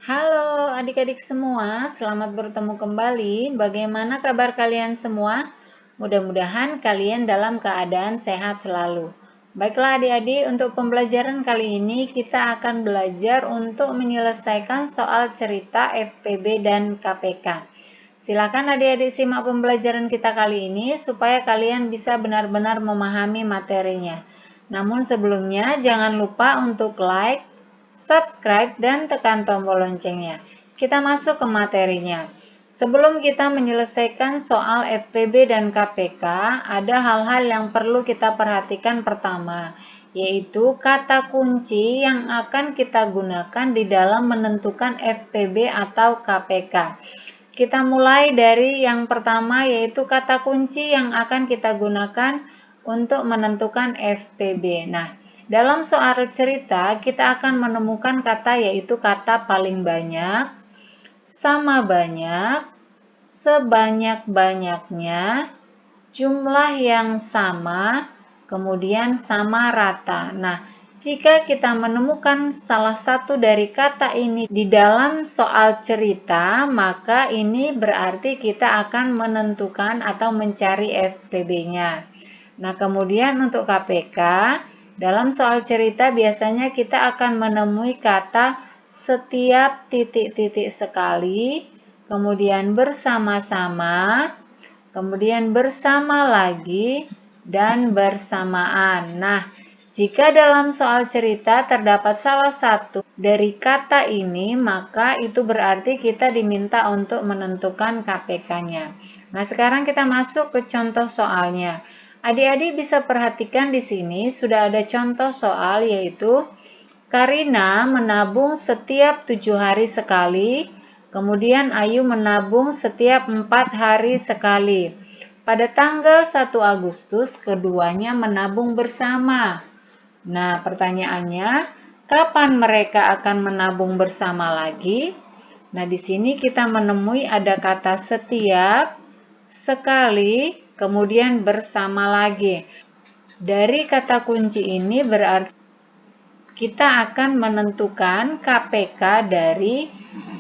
Halo adik-adik semua, selamat bertemu kembali. Bagaimana kabar kalian semua? Mudah-mudahan kalian dalam keadaan sehat selalu. Baiklah adik-adik, untuk pembelajaran kali ini kita akan belajar untuk menyelesaikan soal cerita FPB dan KPK. Silakan adik-adik simak pembelajaran kita kali ini supaya kalian bisa benar-benar memahami materinya. Namun sebelumnya jangan lupa untuk like, subscribe, dan tekan tombol loncengnya. Kita masuk ke materinya. Sebelum kita menyelesaikan soal FPB dan KPK, ada hal-hal yang perlu kita perhatikan pertama, yaitu kata kunci yang akan kita gunakan di dalam menentukan FPB atau KPK. Kita mulai dari yang pertama, yaitu kata kunci yang akan kita gunakan untuk menentukan FPB. Nah, dalam soal cerita, kita akan menemukan kata yaitu kata paling banyak, sama banyak, sebanyak-banyaknya, jumlah yang sama, kemudian sama rata. Nah, jika kita menemukan salah satu dari kata ini di dalam soal cerita, maka ini berarti kita akan menentukan atau mencari FPB-nya. Nah, kemudian untuk KPK, dalam soal cerita biasanya kita akan menemui kata setiap titik-titik sekali, kemudian bersama-sama, kemudian bersama lagi, dan bersamaan. Nah, jika dalam soal cerita terdapat salah satu dari kata ini, maka itu berarti kita diminta untuk menentukan KPK-nya. Nah, sekarang kita masuk ke contoh soalnya. Adik-adik bisa perhatikan di sini sudah ada contoh soal, yaitu Karina menabung setiap 7 hari sekali, kemudian Ayu menabung setiap 4 hari sekali. Pada tanggal 1 Agustus, keduanya menabung bersama. Nah, pertanyaannya, kapan mereka akan menabung bersama lagi? Nah, di sini kita menemui ada kata setiap, sekali, kemudian bersama lagi. Dari kata kunci ini berarti kita akan menentukan KPK dari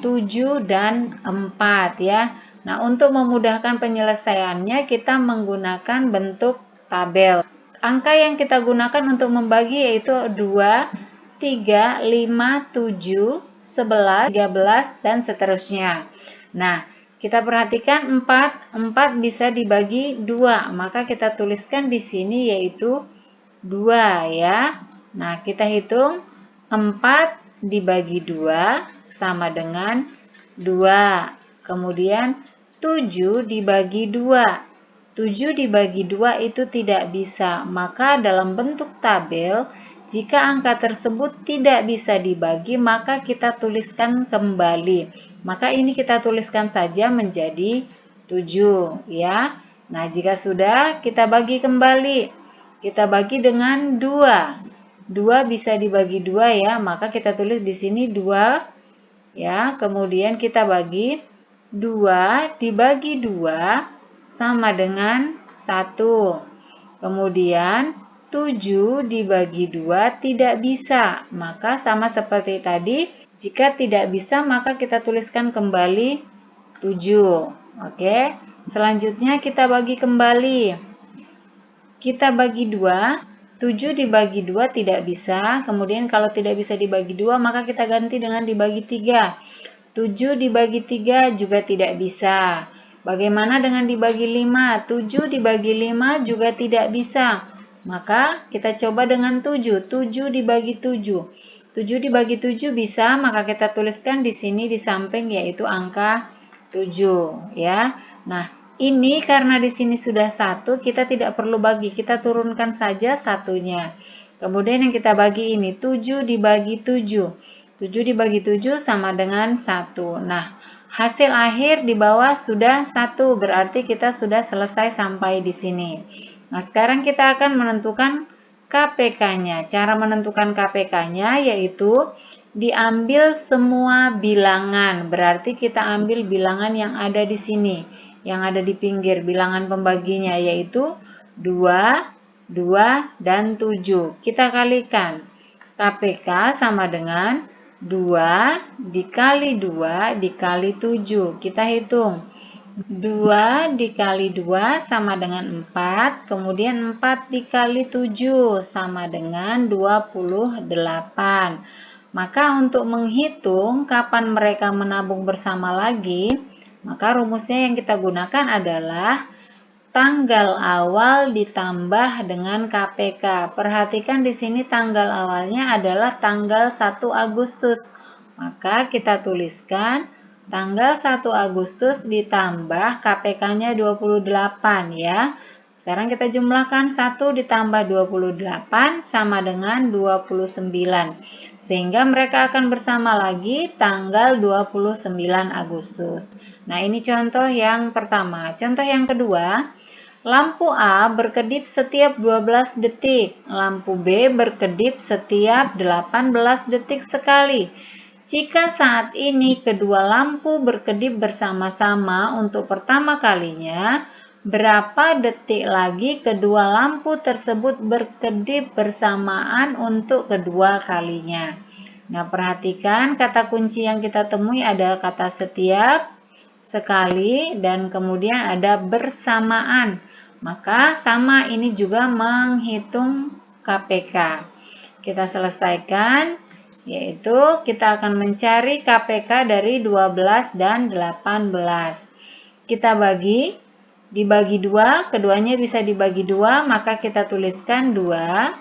7 dan 4 ya. Nah, untuk memudahkan penyelesaiannya kita menggunakan bentuk tabel. Angka yang kita gunakan untuk membagi yaitu 2, 3, 5, 7, 11, 13, dan seterusnya. Nah, kita perhatikan 4 bisa dibagi 2, maka kita tuliskan di sini yaitu 2 ya. Nah, kita hitung 4 dibagi 2 sama dengan 2. Kemudian 7 dibagi 2. 7 dibagi 2 itu tidak bisa, maka dalam bentuk tabel, jika angka tersebut tidak bisa dibagi, maka kita tuliskan kembali. Maka ini kita tuliskan saja menjadi 7 ya. Nah, jika sudah, kita bagi kembali. Kita bagi dengan 2. 2 bisa dibagi 2 ya, maka kita tulis di sini 2 ya. Kemudian kita bagi 2 dibagi 2 sama dengan 1. Kemudian 7 dibagi 2 tidak bisa. Maka sama seperti tadi, jika tidak bisa maka kita tuliskan kembali 7. Oke. Selanjutnya kita bagi kembali. Kita bagi 2, 7 dibagi 2 tidak bisa. Kemudian kalau tidak bisa dibagi 2 maka kita ganti dengan dibagi 3. 7 dibagi 3 juga tidak bisa. Bagaimana dengan dibagi 5? 7 dibagi 5 juga tidak bisa. Maka kita coba dengan 7. 7 dibagi 7. 7 dibagi 7 bisa, maka kita tuliskan di sini di samping yaitu angka 7 ya. Nah, ini karena di sini sudah 1, kita tidak perlu bagi, kita turunkan saja satunya. Kemudian yang kita bagi ini 7 dibagi 7. 7 dibagi 7 sama dengan 1. Nah, hasil akhir di bawah sudah 1, berarti kita sudah selesai sampai di sini. Nah, sekarang kita akan menentukan KPK-nya. Cara menentukan KPK-nya yaitu diambil semua bilangan. Berarti kita ambil bilangan yang ada di sini, yang ada di pinggir, bilangan pembaginya yaitu 2, 2, dan 7. Kita kalikan. KPK sama dengan 2 dikali 2 dikali 7. Kita hitung. 2 dikali 2 sama dengan 4, kemudian 4 dikali 7 sama dengan 28. Maka untuk menghitung kapan mereka menabung bersama lagi, maka rumusnya yang kita gunakan adalah tanggal awal ditambah dengan KPK. Perhatikan di sini tanggal awalnya adalah tanggal 1 Agustus. Maka kita tuliskan tanggal 1 Agustus ditambah KPK-nya 28 ya. Sekarang kita jumlahkan 1 ditambah 28 sama dengan 29. Sehingga mereka akan bersama lagi tanggal 29 Agustus. Nah, ini contoh yang pertama. Contoh yang kedua, lampu A berkedip setiap 12 detik. Lampu B berkedip setiap 18 detik sekali. Jika saat ini kedua lampu berkedip bersama-sama untuk pertama kalinya, berapa detik lagi kedua lampu tersebut berkedip bersamaan untuk kedua kalinya? Nah, perhatikan kata kunci yang kita temui ada kata setiap, sekali, dan kemudian ada bersamaan. Maka sama ini juga menghitung KPK. Kita selesaikan, yaitu kita akan mencari KPK dari 12 dan 18. Kita bagi, dibagi 2, keduanya bisa dibagi 2, maka kita tuliskan 2.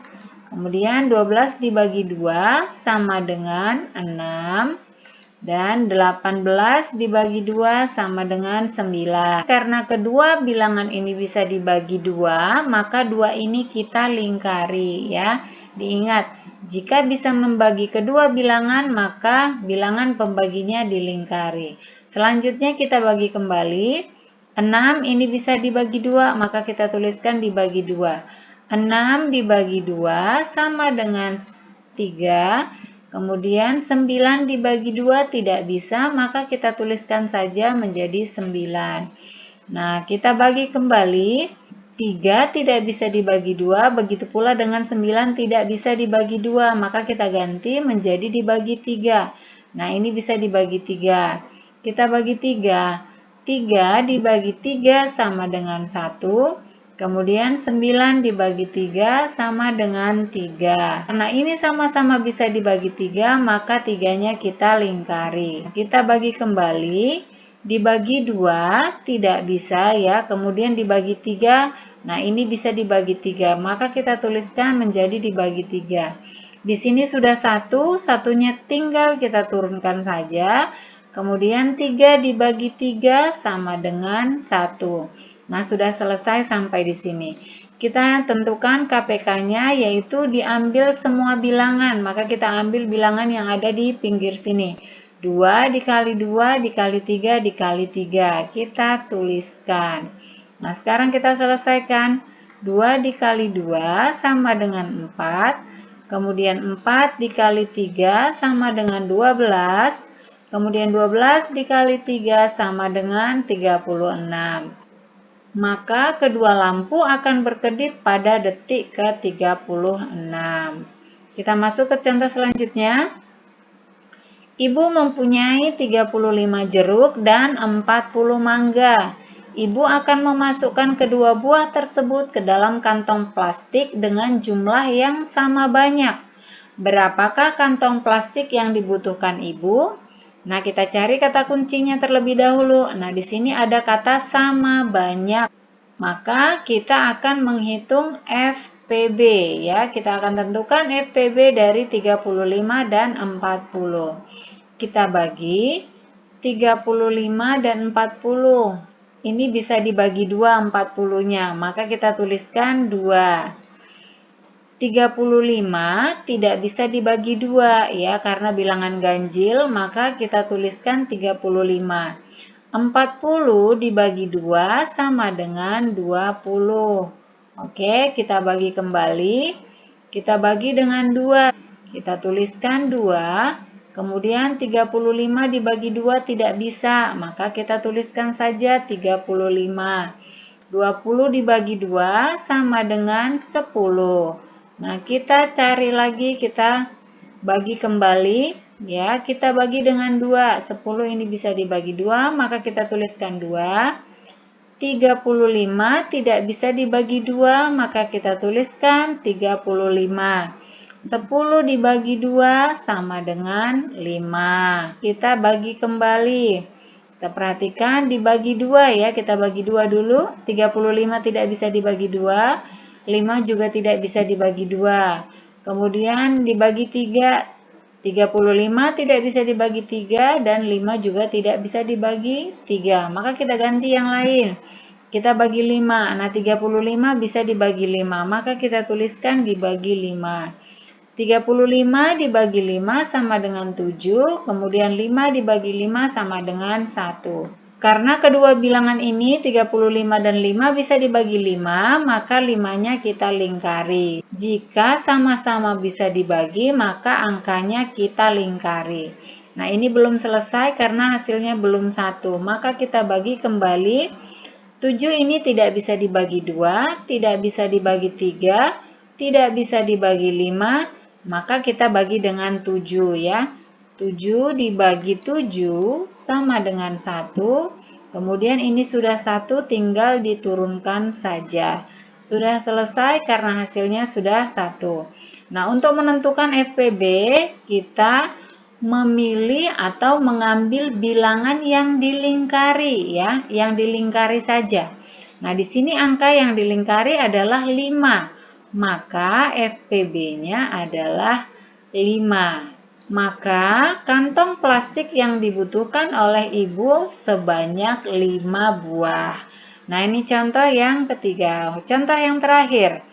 Kemudian 12 dibagi 2 sama dengan 6. Dan 18 dibagi 2 sama dengan 9. Karena kedua bilangan ini bisa dibagi 2, maka 2 ini kita lingkari ya. Diingat, jika bisa membagi kedua bilangan, maka bilangan pembaginya dilingkari. Selanjutnya kita bagi kembali. 6 ini bisa dibagi 2, maka kita tuliskan dibagi 2. 6 dibagi 2 sama dengan 3. Kemudian 9 dibagi 2 tidak bisa, maka kita tuliskan saja menjadi 9. Nah, kita bagi kembali. 3 tidak bisa dibagi 2, begitu pula dengan 9 tidak bisa dibagi 2, maka kita ganti menjadi dibagi 3. Nah, ini bisa dibagi 3. Kita bagi 3. 3 dibagi 3 sama dengan 1. Kemudian 9 dibagi 3 sama dengan 3. Karena ini sama-sama bisa dibagi 3, maka 3-nya kita lingkari. Kita bagi kembali, dibagi 2 tidak bisa ya, kemudian dibagi 3, nah ini bisa dibagi 3, maka kita tuliskan menjadi dibagi 3. Di sini sudah 1, satunya tinggal kita turunkan saja. Kemudian 3 dibagi 3 sama dengan 1. Nah, sudah selesai sampai di sini. Kita tentukan KPK-nya, yaitu diambil semua bilangan. Maka kita ambil bilangan yang ada di pinggir sini. 2 dikali 2 dikali 3 dikali 3. Kita tuliskan. Nah, sekarang kita selesaikan. 2 dikali 2 sama dengan 4. Kemudian 4 dikali 3 sama dengan 12. Kemudian 12 dikali 3 sama dengan 36. Maka kedua lampu akan berkedip pada detik ke-36. Kita masuk ke contoh selanjutnya. Ibu mempunyai 35 jeruk dan 40 mangga. Ibu akan memasukkan kedua buah tersebut ke dalam kantong plastik dengan jumlah yang sama banyak. Berapakah kantong plastik yang dibutuhkan ibu? Nah, kita cari kata kuncinya terlebih dahulu. Nah, di sini ada kata sama banyak. Maka kita akan menghitung FPB ya. Kita akan tentukan FPB dari 35 dan 40. Kita bagi 35 dan 40. Ini bisa dibagi 2 40-nya. Maka kita tuliskan 2. 35 tidak bisa dibagi 2 ya, karena bilangan ganjil, maka kita tuliskan 35. 40 dibagi 2 sama dengan 20. Oke, kita bagi kembali. Kita bagi dengan 2. Kita tuliskan 2. Kemudian 35 dibagi 2 tidak bisa, maka kita tuliskan saja 35. 20 dibagi 2 sama dengan 10. Nah, kita cari lagi, kita bagi kembali. Ya, kita bagi dengan 2. 10 ini bisa dibagi 2, maka kita tuliskan 2. 35 tidak bisa dibagi 2, maka kita tuliskan 35. 10 dibagi 2 sama dengan 5. Kita bagi kembali. Kita perhatikan dibagi 2 ya, kita bagi 2 dulu. 35 tidak bisa dibagi 2, 5 juga tidak bisa dibagi 2. Kemudian dibagi 3, 35 tidak bisa dibagi 3 dan 5 juga tidak bisa dibagi 3. Maka kita ganti yang lain. Kita bagi 5. Nah, 35 bisa dibagi 5, maka kita tuliskan dibagi 5. 35 dibagi 5 sama dengan 7, kemudian 5 dibagi 5 sama dengan 1. Karena kedua bilangan ini 35 dan 5 bisa dibagi 5, maka 5-nya kita lingkari. Jika sama-sama bisa dibagi, maka angkanya kita lingkari. Nah, ini belum selesai karena hasilnya belum 1, maka kita bagi kembali. 7 ini tidak bisa dibagi 2, tidak bisa dibagi 3, tidak bisa dibagi 5, maka kita bagi dengan 7 ya. 7 dibagi 7 sama dengan 1. Kemudian ini sudah 1, tinggal diturunkan saja. Sudah selesai karena hasilnya sudah 1. Nah, untuk menentukan FPB, kita memilih atau mengambil bilangan yang dilingkari ya, yang dilingkari saja. Nah, di sini angka yang dilingkari adalah 5. Maka FPB-nya adalah 5. Maka kantong plastik yang dibutuhkan oleh ibu sebanyak 5 buah. Nah, ini contoh yang ketiga. Contoh yang terakhir.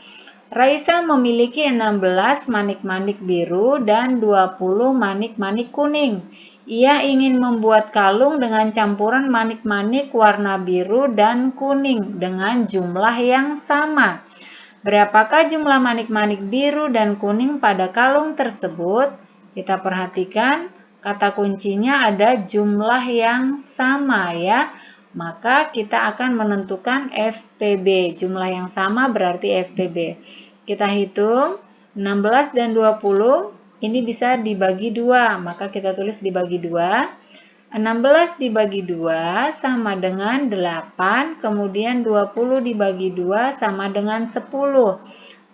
Raisa memiliki 16 manik-manik biru dan 20 manik-manik kuning. Ia ingin membuat kalung dengan campuran manik-manik warna biru dan kuning dengan jumlah yang sama. Berapakah jumlah manik-manik biru dan kuning pada kalung tersebut? Kita perhatikan kata kuncinya ada jumlah yang sama ya. Maka kita akan menentukan FPB. Jumlah yang sama berarti FPB. Kita hitung 16 dan 20 ini bisa dibagi 2. Maka kita tulis dibagi 2. 16 dibagi 2 sama dengan 8, kemudian 20 dibagi 2 sama dengan 10.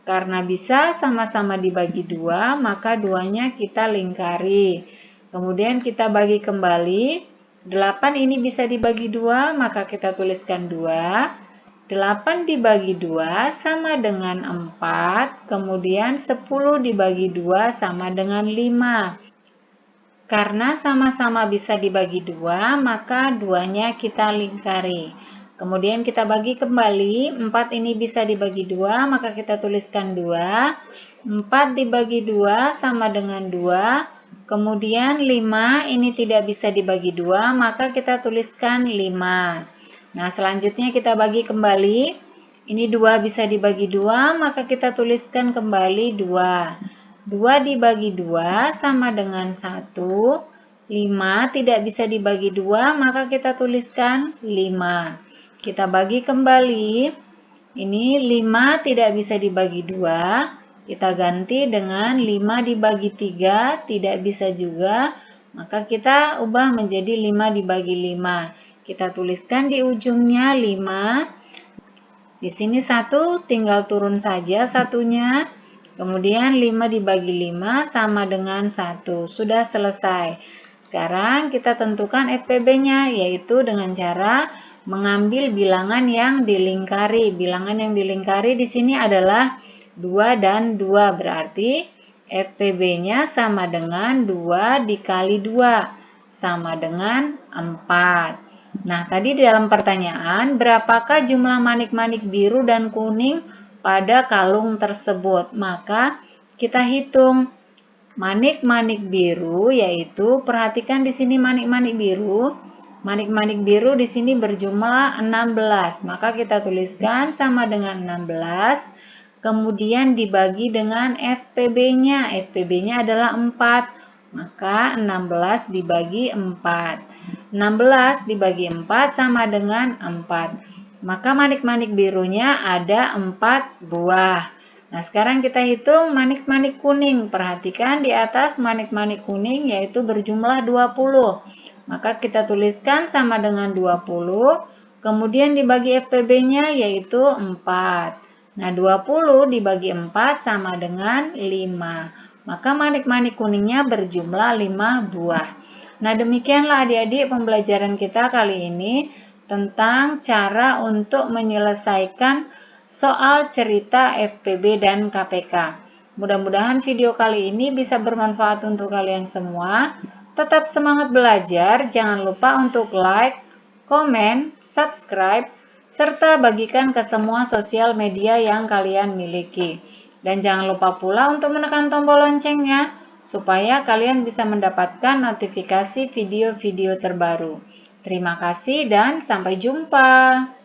Karena bisa sama-sama dibagi 2, maka 2-nya kita lingkari. Kemudian kita bagi kembali. 8 ini bisa dibagi 2, maka kita tuliskan 2. 8 dibagi 2 sama dengan 4, kemudian 10 dibagi 2 sama dengan 5. Karena sama-sama bisa dibagi 2, maka 2-nya kita lingkari. Kemudian kita bagi kembali, 4 ini bisa dibagi 2, maka kita tuliskan 2. 4 dibagi 2 sama dengan 2. Kemudian 5 ini tidak bisa dibagi 2, maka kita tuliskan 5. Nah, selanjutnya kita bagi kembali. Ini 2 bisa dibagi 2, maka kita tuliskan kembali 2. 2 dibagi 2 sama dengan 1. 5 tidak bisa dibagi 2, maka kita tuliskan 5. Kita bagi kembali. Ini 5 tidak bisa dibagi 2. Kita ganti dengan 5 dibagi 3, tidak bisa juga. Maka kita ubah menjadi 5 dibagi 5. Kita tuliskan di ujungnya 5. Di sini 1, tinggal turun saja satunya. Kemudian 5 dibagi 5 sama dengan 1. Sudah selesai. Sekarang kita tentukan FPB-nya, yaitu dengan cara mengambil bilangan yang dilingkari. Bilangan yang dilingkari di sini adalah 2 dan 2. Berarti FPB-nya sama dengan 2 dikali 2. Sama dengan 4. Nah, tadi di dalam pertanyaan, berapakah jumlah manik-manik biru dan kuning pada kalung tersebut? Maka kita hitung manik-manik biru, yaitu perhatikan di sini manik-manik biru. Manik-manik biru di sini berjumlah 16. Maka kita tuliskan sama dengan 16. Kemudian dibagi dengan FPB-nya. FPB-nya adalah 4. Maka 16 dibagi 4. 16 dibagi 4 sama dengan 4. Maka manik-manik birunya ada 4 buah. Nah, sekarang kita hitung manik-manik kuning. Perhatikan di atas manik-manik kuning yaitu berjumlah 20. Maka kita tuliskan sama dengan 20. Kemudian dibagi FPB-nya yaitu 4. Nah, 20 dibagi 4 sama dengan 5. Maka manik-manik kuningnya berjumlah 5 buah. Nah, demikianlah adik-adik pembelajaran kita kali ini tentang cara untuk menyelesaikan soal cerita FPB dan KPK. Mudah-mudahan video kali ini bisa bermanfaat untuk kalian semua. Tetap semangat belajar, jangan lupa untuk like, komen, subscribe, serta bagikan ke semua sosial media yang kalian miliki. Dan jangan lupa pula untuk menekan tombol loncengnya, supaya kalian bisa mendapatkan notifikasi video-video terbaru. Terima kasih dan sampai jumpa.